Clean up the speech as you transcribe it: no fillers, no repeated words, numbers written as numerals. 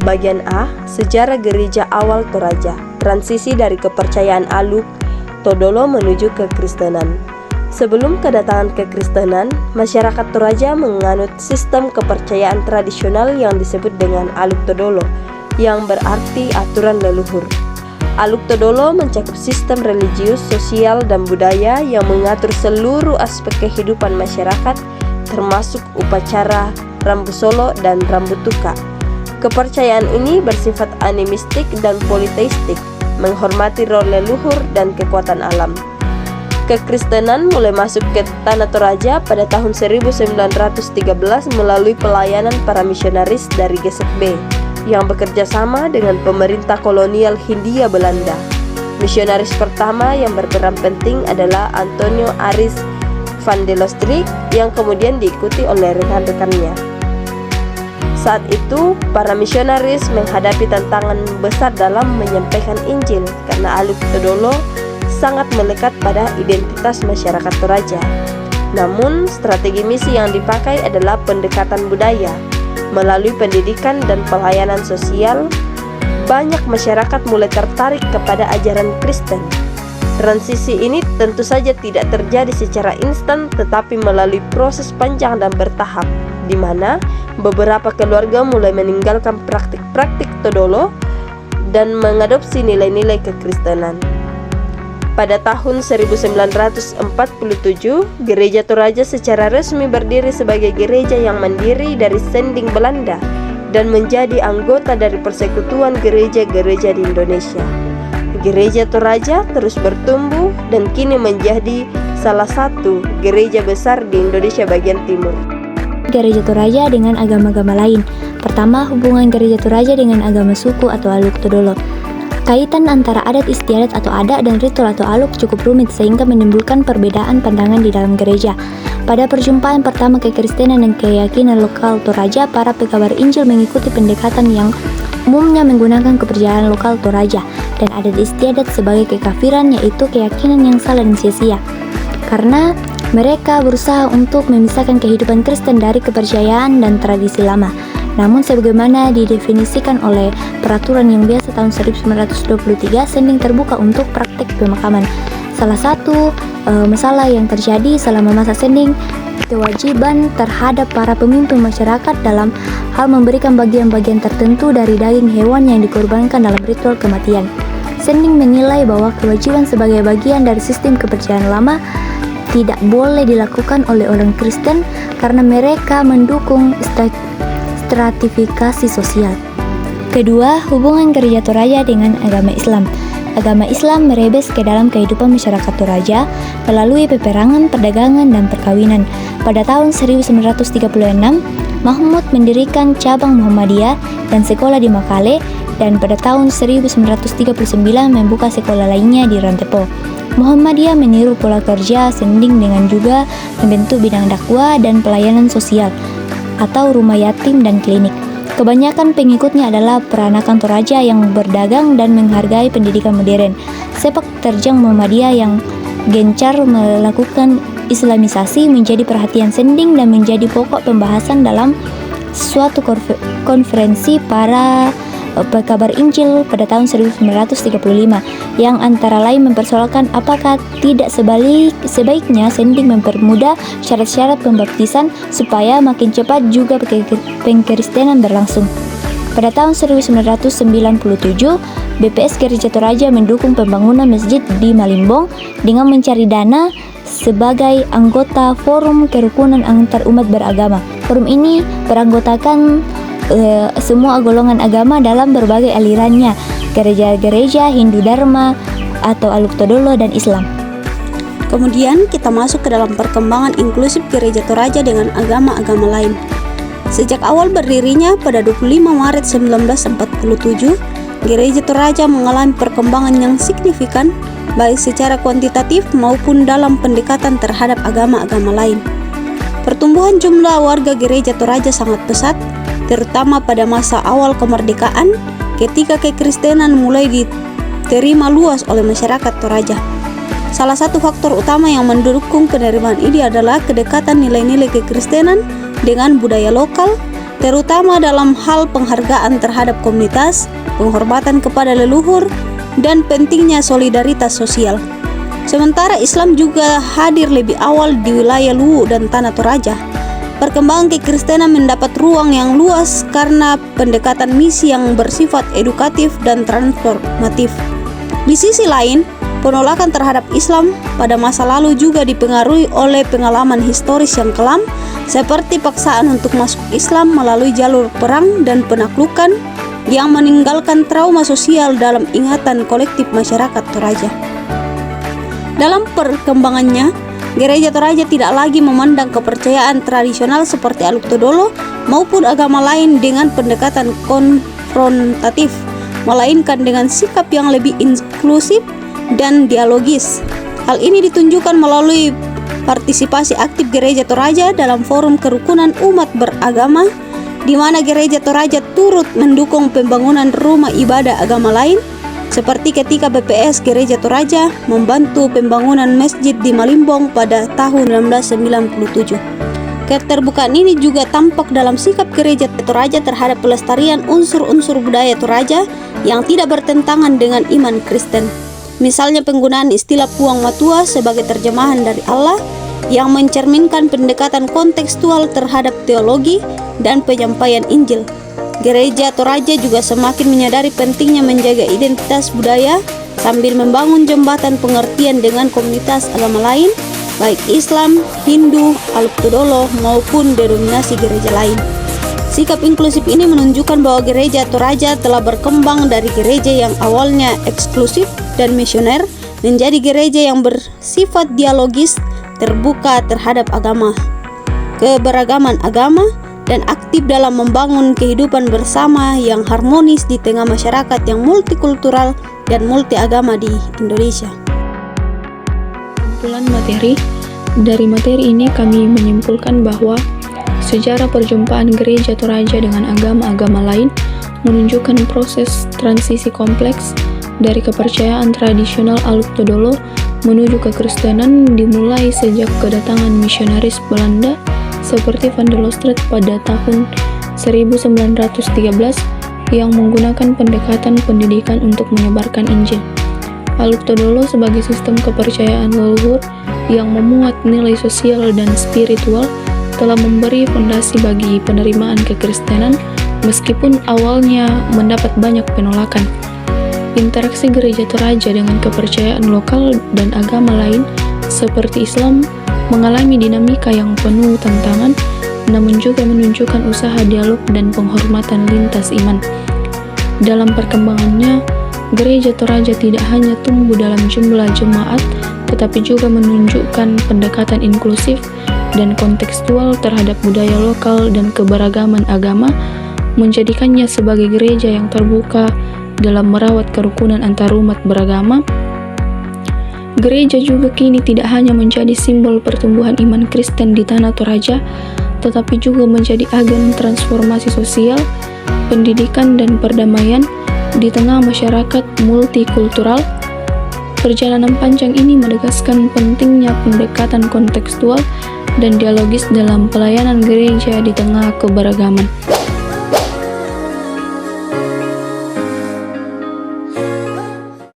Bagian A, Sejarah Gereja Awal Toraja, transisi dari kepercayaan Aluk Todolo menuju kekristenan. Sebelum kedatangan kekristenan, masyarakat Toraja menganut sistem kepercayaan tradisional yang disebut dengan Aluk Todolo, yang berarti aturan leluhur. Aluk Todolo mencakup sistem religius, sosial, dan budaya yang mengatur seluruh aspek kehidupan masyarakat, termasuk upacara Rambu Solo dan Rambu Tuka. Kepercayaan ini bersifat animistik dan politeistik, menghormati roh leluhur dan kekuatan alam. Kekristenan mulai masuk ke tanah Toraja pada tahun 1913 melalui pelayanan para misionaris dari Gesek B yang bekerja sama dengan pemerintah kolonial Hindia Belanda. Misionaris pertama yang berperan penting adalah Antonio Aris van de Lostrik yang kemudian diikuti oleh rekan-rekannya. Saat itu, para misionaris menghadapi tantangan besar dalam menyampaikan Injil karena Aluk Todolo sangat melekat pada identitas masyarakat Toraja. Namun, strategi misi yang dipakai adalah pendekatan budaya. Melalui pendidikan dan pelayanan sosial, banyak masyarakat mulai tertarik kepada ajaran Kristen. Transisi ini tentu saja tidak terjadi secara instan, tetapi melalui proses panjang dan bertahap, di mana beberapa keluarga mulai meninggalkan praktik-praktik Todolo dan mengadopsi nilai-nilai kekristenan. Pada tahun 1947, Gereja Toraja secara resmi berdiri sebagai gereja yang mandiri dari Sending Belanda dan menjadi anggota dari Persekutuan Gereja-Gereja di Indonesia. Gereja Toraja terus bertumbuh dan kini menjadi salah satu gereja besar di Indonesia bagian timur. Gereja Toraja dengan agama-agama lain. Pertama, hubungan Gereja Toraja dengan agama suku atau Aluk Todolo. Kaitan antara adat istiadat atau adat dan ritual atau aluk cukup rumit sehingga menimbulkan perbedaan pandangan di dalam gereja. Pada perjumpaan pertama kekristenan dan keyakinan lokal Toraja, para pekabar Injil mengikuti pendekatan yang umumnya menggunakan kepercayaan lokal Toraja dan adat istiadat sebagai kekafiran, yaitu keyakinan yang salah dan sia-sia. Karena mereka berusaha untuk memisahkan kehidupan Kristen dari kepercayaan dan tradisi lama. Namun sebagaimana didefinisikan oleh peraturan yang biasa tahun 1923, Sending terbuka untuk praktik pemakaman. Salah satu masalah yang terjadi selama masa Sending, kewajiban terhadap para pemimpin masyarakat dalam hal memberikan bagian-bagian tertentu dari daging hewan yang dikorbankan dalam ritual kematian. Sending menilai bahwa kewajiban sebagai bagian dari sistem kepercayaan lama tidak boleh dilakukan oleh orang Kristen karena mereka mendukung stratifikasi sosial. Kedua, hubungan Gereja Toraja dengan agama Islam. Agama Islam merebes ke dalam kehidupan masyarakat Toraja melalui peperangan, perdagangan, dan perkawinan. Pada tahun 1936, Mahmud mendirikan cabang Muhammadiyah dan sekolah di Makale, dan pada tahun 1939 membuka sekolah lainnya di Rantepo. Muhammadiyah meniru pola kerja Sending dengan juga membentuk bidang dakwah dan pelayanan sosial atau rumah yatim dan klinik. Kebanyakan pengikutnya adalah peranakan Toraja yang berdagang dan menghargai pendidikan modern. Sepak terjang Muhammadiyah yang gencar melakukan Islamisasi menjadi perhatian Sending dan menjadi pokok pembahasan dalam suatu konferensi para pekabar Injil pada tahun 1935 yang antara lain mempersoalkan apakah tidak sebaiknya Sending mempermudah syarat-syarat pembaptisan supaya makin cepat juga pengkristenan berlangsung. Pada tahun 1997, BPS Gereja Toraja mendukung pembangunan masjid di Malimbong dengan mencari dana sebagai anggota Forum Kerukunan Antar Umat Beragama. Forum ini beranggotakan semua golongan agama dalam berbagai alirannya, gereja-gereja Hindu Dharma atau Aluk Todolo dan Islam. Kemudian kita masuk ke dalam perkembangan inklusif Gereja Toraja dengan agama-agama lain. Sejak awal berdirinya pada 25 Maret 1947, Gereja Toraja mengalami perkembangan yang signifikan baik secara kuantitatif maupun dalam pendekatan terhadap agama-agama lain. Pertumbuhan jumlah warga Gereja Toraja sangat pesat, terutama pada masa awal kemerdekaan ketika kekristenan mulai diterima luas oleh masyarakat Toraja. Salah satu faktor utama yang mendukung penerimaan ini adalah kedekatan nilai-nilai kekristenan dengan budaya lokal terutama dalam hal penghargaan terhadap komunitas, penghormatan kepada leluhur, dan pentingnya solidaritas sosial. Sementara Islam juga hadir lebih awal di wilayah Luwu dan Tanah Toraja. Perkembangan kekristenan mendapat ruang yang luas karena pendekatan misi yang bersifat edukatif dan transformatif. Di sisi lain, penolakan terhadap Islam pada masa lalu juga dipengaruhi oleh pengalaman historis yang kelam, seperti paksaan untuk masuk Islam melalui jalur perang dan penaklukan yang meninggalkan trauma sosial dalam ingatan kolektif masyarakat Toraja. Dalam perkembangannya, Gereja Toraja tidak lagi memandang kepercayaan tradisional seperti Aluk Todolo maupun agama lain dengan pendekatan konfrontatif, melainkan dengan sikap yang lebih inklusif dan dialogis. Hal ini ditunjukkan melalui partisipasi aktif Gereja Toraja dalam forum kerukunan umat beragama, di mana Gereja Toraja turut mendukung pembangunan rumah ibadah agama lain, seperti ketika BPS Gereja Toraja membantu pembangunan masjid di Malimbong pada tahun 1997. Keterbukaan ini juga tampak dalam sikap Gereja Toraja terhadap pelestarian unsur-unsur budaya Toraja yang tidak bertentangan dengan iman Kristen. Misalnya penggunaan istilah Puang Matua sebagai terjemahan dari Allah yang mencerminkan pendekatan kontekstual terhadap teologi dan penyampaian Injil. Gereja Toraja juga semakin menyadari pentingnya menjaga identitas budaya sambil membangun jembatan pengertian dengan komunitas agama lain, baik Islam, Hindu, Aluk Todolo maupun denominasi gereja lain. Sikap inklusif ini menunjukkan bahwa Gereja Toraja telah berkembang dari gereja yang awalnya eksklusif dan misioner menjadi gereja yang bersifat dialogis, terbuka terhadap agama, keberagaman agama, dan aktif dalam membangun kehidupan bersama yang harmonis di tengah masyarakat yang multikultural dan multiagama di Indonesia. Kumpulan materi. Dari materi ini kami menyimpulkan bahwa sejarah perjumpaan Gereja Toraja dengan agama-agama lain menunjukkan proses transisi kompleks dari kepercayaan tradisional Aluk Todolo menuju kekristenan dimulai sejak kedatangan misionaris Belanda seperti Van der Lostret pada tahun 1913 yang menggunakan pendekatan pendidikan untuk menyebarkan Injil. Aluk Todolo sebagai sistem kepercayaan leluhur yang memuat nilai sosial dan spiritual telah memberi fondasi bagi penerimaan kekristenan meskipun awalnya mendapat banyak penolakan. Interaksi Gereja Toraja dengan kepercayaan lokal dan agama lain seperti Islam mengalami dinamika yang penuh tantangan, namun juga menunjukkan usaha dialog dan penghormatan lintas iman. Dalam perkembangannya, Gereja Toraja tidak hanya tumbuh dalam jumlah jemaat, tetapi juga menunjukkan pendekatan inklusif dan kontekstual terhadap budaya lokal dan keberagaman agama, menjadikannya sebagai gereja yang terbuka dalam merawat kerukunan antarumat beragama. Gereja juga kini tidak hanya menjadi simbol pertumbuhan iman Kristen di Tanah Toraja, tetapi juga menjadi agen transformasi sosial, pendidikan, dan perdamaian di tengah masyarakat multikultural. Perjalanan panjang ini menegaskan pentingnya pendekatan kontekstual dan dialogis dalam pelayanan gereja di tengah keberagaman.